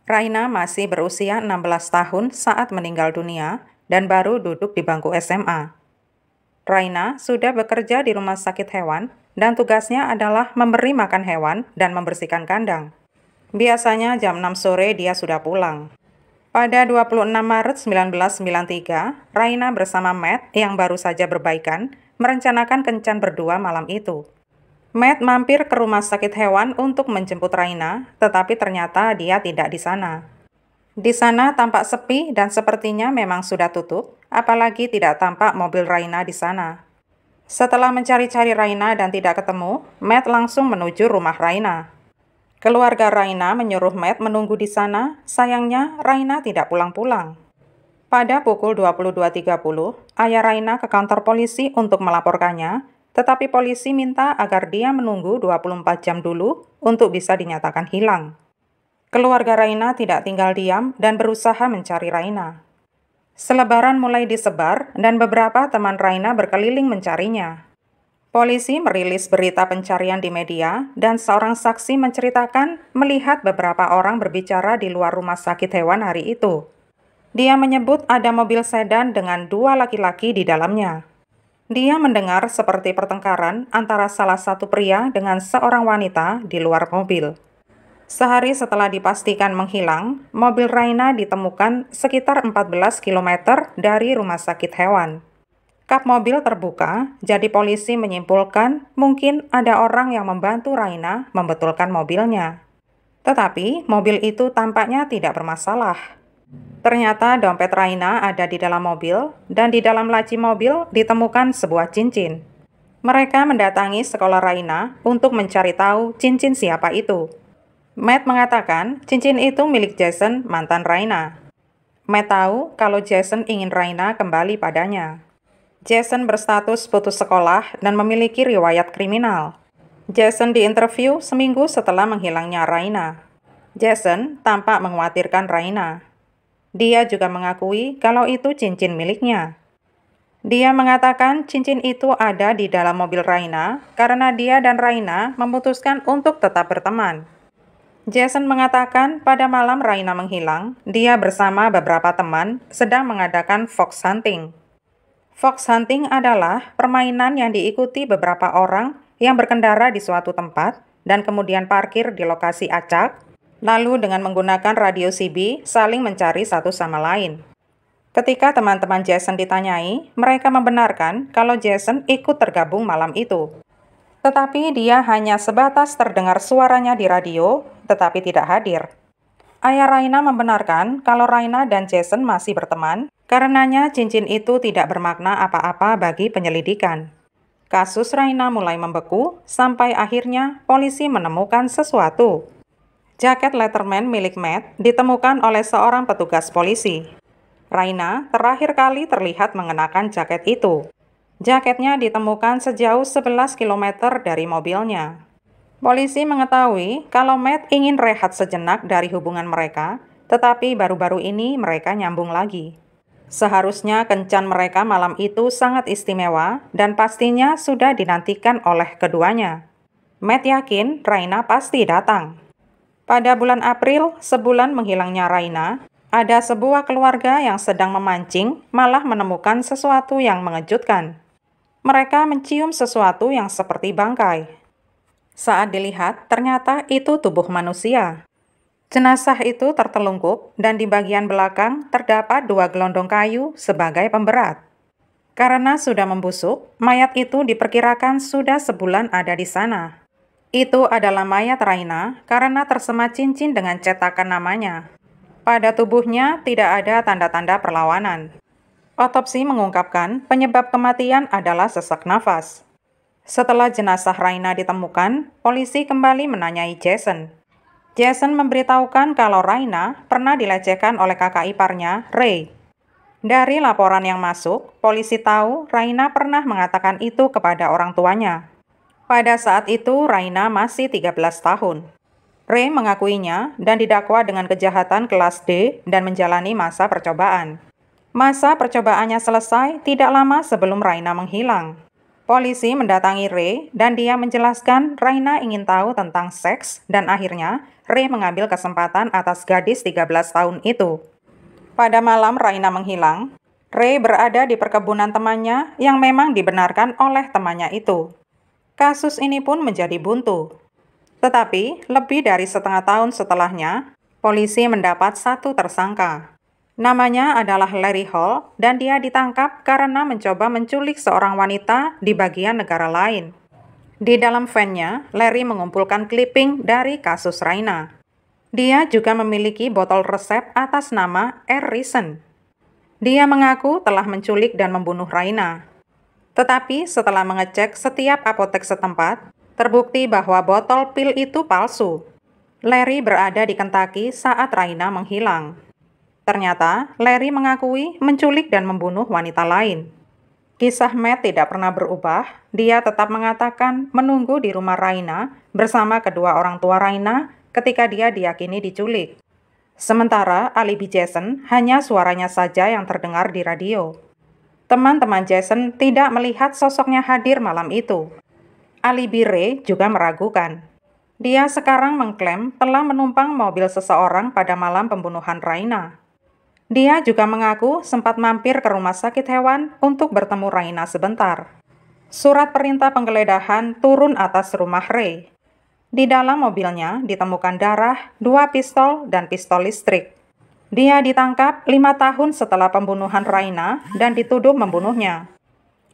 Raina masih berusia 16 tahun saat meninggal dunia dan baru duduk di bangku SMA. Raina sudah bekerja di rumah sakit hewan dan tugasnya adalah memberi makan hewan dan membersihkan kandang. Biasanya jam 6 sore dia sudah pulang. Pada 26 Maret 1993, Raina bersama Matt yang baru saja berbaikan merencanakan kencan berdua malam itu. Matt mampir ke rumah sakit hewan untuk menjemput Raina, tetapi ternyata dia tidak di sana. Di sana tampak sepi dan sepertinya memang sudah tutup, apalagi tidak tampak mobil Raina di sana. Setelah mencari-cari Raina dan tidak ketemu, Matt langsung menuju rumah Raina. Keluarga Raina menyuruh Matt menunggu di sana, sayangnya Raina tidak pulang-pulang. Pada pukul 22.30, ayah Raina ke kantor polisi untuk melaporkannya, tetapi polisi minta agar dia menunggu 24 jam dulu untuk bisa dinyatakan hilang. Keluarga Raina tidak tinggal diam dan berusaha mencari Raina. Selebaran mulai disebar dan beberapa teman Raina berkeliling mencarinya. Polisi merilis berita pencarian di media dan seorang saksi menceritakan melihat beberapa orang berbicara di luar rumah sakit hewan hari itu. Dia menyebut ada mobil sedan dengan 2 laki-laki di dalamnya. Dia mendengar seperti pertengkaran antara salah satu pria dengan seorang wanita di luar mobil. Sehari setelah dipastikan menghilang, mobil Raina ditemukan sekitar 14 km dari rumah sakit hewan. Kap mobil terbuka, jadi polisi menyimpulkan mungkin ada orang yang membantu Raina membetulkan mobilnya. Tetapi mobil itu tampaknya tidak bermasalah. Ternyata dompet Raina ada di dalam mobil, dan di dalam laci mobil ditemukan sebuah cincin. Mereka mendatangi sekolah Raina untuk mencari tahu cincin siapa itu. Matt mengatakan cincin itu milik Jason, mantan Raina. Matt tahu kalau Jason ingin Raina kembali padanya. Jason berstatus putus sekolah dan memiliki riwayat kriminal. Jason diinterview seminggu setelah menghilangnya Raina. Jason tampak mengkhawatirkan Raina. Dia juga mengakui kalau itu cincin miliknya. Dia mengatakan cincin itu ada di dalam mobil Raina karena dia dan Raina memutuskan untuk tetap berteman. Jason mengatakan pada malam Raina menghilang, dia bersama beberapa teman sedang mengadakan fox hunting. Fox hunting adalah permainan yang diikuti beberapa orang yang berkendara di suatu tempat dan kemudian parkir di lokasi acak, lalu dengan menggunakan radio CB saling mencari satu sama lain. Ketika teman-teman Jason ditanyai, mereka membenarkan kalau Jason ikut tergabung malam itu. Tetapi dia hanya sebatas terdengar suaranya di radio, tetapi tidak hadir. Ayah Raina membenarkan kalau Raina dan Jason masih berteman, karenanya cincin itu tidak bermakna apa-apa bagi penyelidikan. Kasus Raina mulai membeku, sampai akhirnya polisi menemukan sesuatu. Jaket Letterman milik Matt ditemukan oleh seorang petugas polisi. Raina terakhir kali terlihat mengenakan jaket itu. Jaketnya ditemukan sejauh 11 km dari mobilnya. Polisi mengetahui kalau Matt ingin rehat sejenak dari hubungan mereka, tetapi baru-baru ini mereka nyambung lagi. Seharusnya kencan mereka malam itu sangat istimewa dan pastinya sudah dinantikan oleh keduanya. Matt yakin Raina pasti datang. Pada bulan April, sebulan menghilangnya Raina, ada sebuah keluarga yang sedang memancing malah menemukan sesuatu yang mengejutkan. Mereka mencium sesuatu yang seperti bangkai. Saat dilihat, ternyata itu tubuh manusia. Jenazah itu tertelungkup dan di bagian belakang terdapat 2 gelondong kayu sebagai pemberat. Karena sudah membusuk, mayat itu diperkirakan sudah sebulan ada di sana. Itu adalah mayat Raina karena tersemat cincin dengan cetakan namanya. Pada tubuhnya tidak ada tanda-tanda perlawanan. Otopsi mengungkapkan penyebab kematian adalah sesak nafas. Setelah jenazah Raina ditemukan, polisi kembali menanyai Jason. Jason memberitahukan kalau Raina pernah dilecehkan oleh kakak iparnya, Ray. Dari laporan yang masuk, polisi tahu Raina pernah mengatakan itu kepada orang tuanya. Pada saat itu, Raina masih 13 tahun. Ray mengakuinya dan didakwa dengan kejahatan kelas D dan menjalani masa percobaan. Masa percobaannya selesai tidak lama sebelum Raina menghilang. Polisi mendatangi Ray dan dia menjelaskan Raina ingin tahu tentang seks dan akhirnya Ray mengambil kesempatan atas gadis 13 tahun itu. Pada malam Raina menghilang, Ray berada di perkebunan temannya yang memang dibenarkan oleh temannya itu. Kasus ini pun menjadi buntu. Tetapi lebih dari setengah tahun setelahnya, polisi mendapat satu tersangka. Namanya adalah Larry Hall dan dia ditangkap karena mencoba menculik seorang wanita di bagian negara lain. Di dalam van-nya, Larry mengumpulkan clipping dari kasus Raina. Dia juga memiliki botol resep atas nama Air Risen. Dia mengaku telah menculik dan membunuh Raina. Tetapi setelah mengecek setiap apotek setempat, terbukti bahwa botol pil itu palsu. Larry berada di Kentucky saat Raina menghilang. Ternyata, Larry mengakui menculik dan membunuh wanita lain. Kisah Matt tidak pernah berubah. Dia tetap mengatakan menunggu di rumah Raina bersama kedua orang tua Raina ketika dia diyakini diculik. Sementara alibi Jason hanya suaranya saja yang terdengar di radio. Teman-teman Jason tidak melihat sosoknya hadir malam itu. Alibi Ray juga meragukan. Dia sekarang mengklaim telah menumpang mobil seseorang pada malam pembunuhan Raina. Dia juga mengaku sempat mampir ke rumah sakit hewan untuk bertemu Raina sebentar. Surat perintah penggeledahan turun atas rumah Ray. Di dalam mobilnya ditemukan darah, 2 pistol, dan pistol listrik. Dia ditangkap 5 tahun setelah pembunuhan Raina dan dituduh membunuhnya.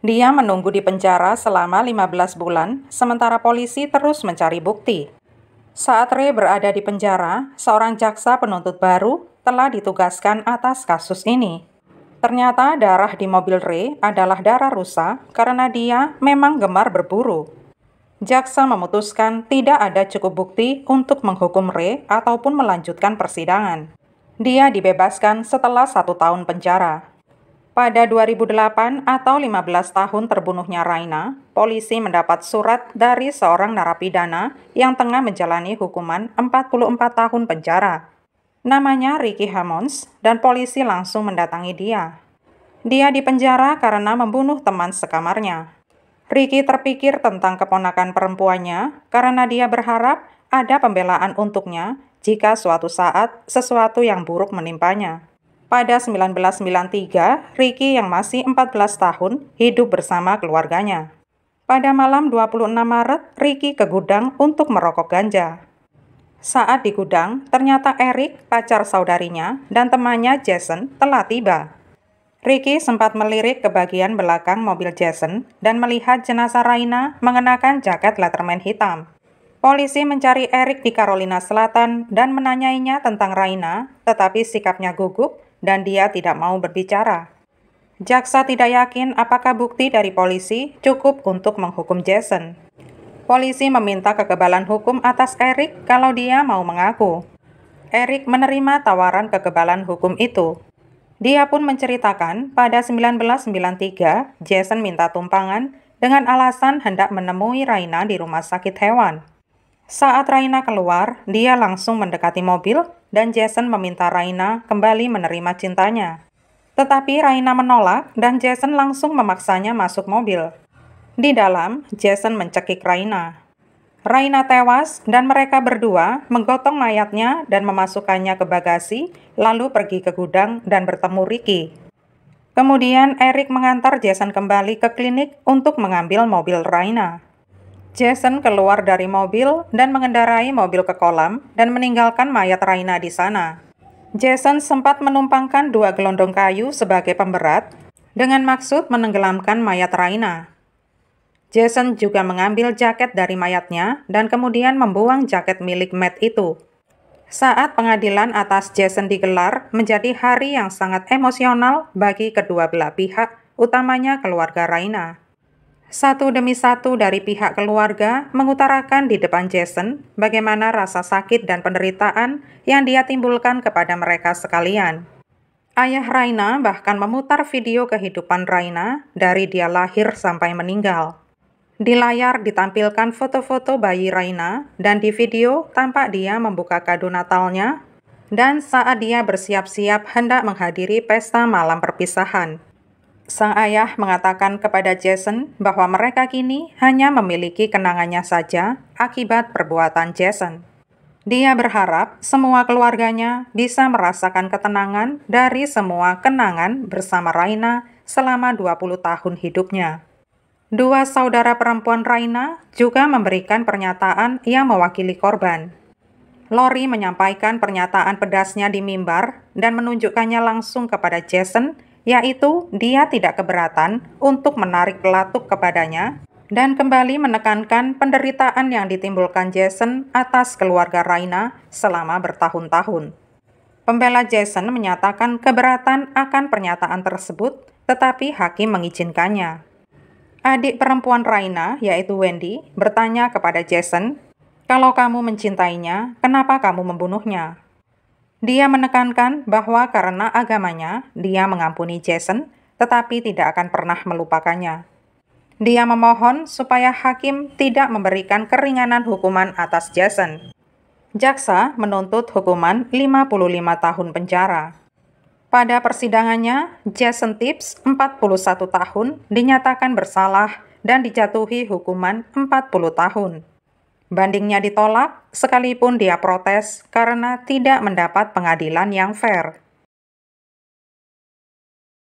Dia menunggu di penjara selama 15 bulan, sementara polisi terus mencari bukti. Saat Ray berada di penjara, seorang jaksa penuntut baru telah ditugaskan atas kasus ini. Ternyata darah di mobil Ray adalah darah rusa karena dia memang gemar berburu. Jaksa memutuskan tidak ada cukup bukti untuk menghukum Ray ataupun melanjutkan persidangan. Dia dibebaskan setelah 1 tahun penjara. Pada 2008 atau 15 tahun terbunuhnya Raina, polisi mendapat surat dari seorang narapidana yang tengah menjalani hukuman 44 tahun penjara. Namanya Ricky Hammonds dan polisi langsung mendatangi dia. Dia dipenjara karena membunuh teman sekamarnya. Ricky terpikir tentang keponakan perempuannya karena dia berharap ada pembelaan untuknya jika suatu saat sesuatu yang buruk menimpanya. Pada 1993, Ricky yang masih 14 tahun hidup bersama keluarganya. Pada malam 26 Maret, Ricky ke gudang untuk merokok ganja. Saat di gudang, ternyata Eric, pacar saudarinya, dan temannya Jason telah tiba. Ricky sempat melirik ke bagian belakang mobil Jason dan melihat jenazah Raina mengenakan jaket Letterman hitam. Polisi mencari Eric di Carolina Selatan dan menanyainya tentang Raina, tetapi sikapnya gugup dan dia tidak mau berbicara. Jaksa tidak yakin apakah bukti dari polisi cukup untuk menghukum Jason. Polisi meminta kekebalan hukum atas Eric kalau dia mau mengaku. Eric menerima tawaran kekebalan hukum itu. Dia pun menceritakan pada 1993, Jason minta tumpangan dengan alasan hendak menemui Raina di rumah sakit hewan. Saat Raina keluar, dia langsung mendekati mobil dan Jason meminta Raina kembali menerima cintanya. Tetapi Raina menolak dan Jason langsung memaksanya masuk mobil. Di dalam, Jason mencekik Raina. Raina tewas dan mereka berdua menggotong mayatnya dan memasukkannya ke bagasi, lalu pergi ke gudang dan bertemu Ricky. Kemudian Eric mengantar Jason kembali ke klinik untuk mengambil mobil Raina. Jason keluar dari mobil dan mengendarai mobil ke kolam dan meninggalkan mayat Raina di sana. Jason sempat menumpangkan 2 gelondong kayu sebagai pemberat dengan maksud menenggelamkan mayat Raina. Jason juga mengambil jaket dari mayatnya dan kemudian membuang jaket milik Matt itu. Saat pengadilan atas Jason digelar menjadi hari yang sangat emosional bagi kedua belah pihak, utamanya keluarga Raina. Satu demi satu dari pihak keluarga mengutarakan di depan Jason bagaimana rasa sakit dan penderitaan yang dia timbulkan kepada mereka sekalian. Ayah Raina bahkan memutar video kehidupan Raina dari dia lahir sampai meninggal. Di layar ditampilkan foto-foto bayi Raina dan di video tampak dia membuka kado Natalnya dan saat dia bersiap-siap hendak menghadiri pesta malam perpisahan. Sang ayah mengatakan kepada Jason bahwa mereka kini hanya memiliki kenangannya saja akibat perbuatan Jason. Dia berharap semua keluarganya bisa merasakan ketenangan dari semua kenangan bersama Raina selama 20 tahun hidupnya. Dua saudara perempuan Raina juga memberikan pernyataan yang mewakili korban. Lori menyampaikan pernyataan pedasnya di mimbar dan menunjukkannya langsung kepada Jason, yaitu dia tidak keberatan untuk menarik pelatuk kepadanya dan kembali menekankan penderitaan yang ditimbulkan Jason atas keluarga Raina selama bertahun-tahun. Pembela Jason menyatakan keberatan akan pernyataan tersebut, tetapi hakim mengizinkannya. Adik perempuan Raina, yaitu Wendy, bertanya kepada Jason, "Kalau kamu mencintainya, kenapa kamu membunuhnya?" Dia menekankan bahwa karena agamanya, dia mengampuni Jason, tetapi tidak akan pernah melupakannya. Dia memohon supaya hakim tidak memberikan keringanan hukuman atas Jason. Jaksa menuntut hukuman 55 tahun penjara. Pada persidangannya, Jason Tips, 41 tahun, dinyatakan bersalah dan dijatuhi hukuman 40 tahun. Bandingnya ditolak, sekalipun dia protes karena tidak mendapat pengadilan yang fair.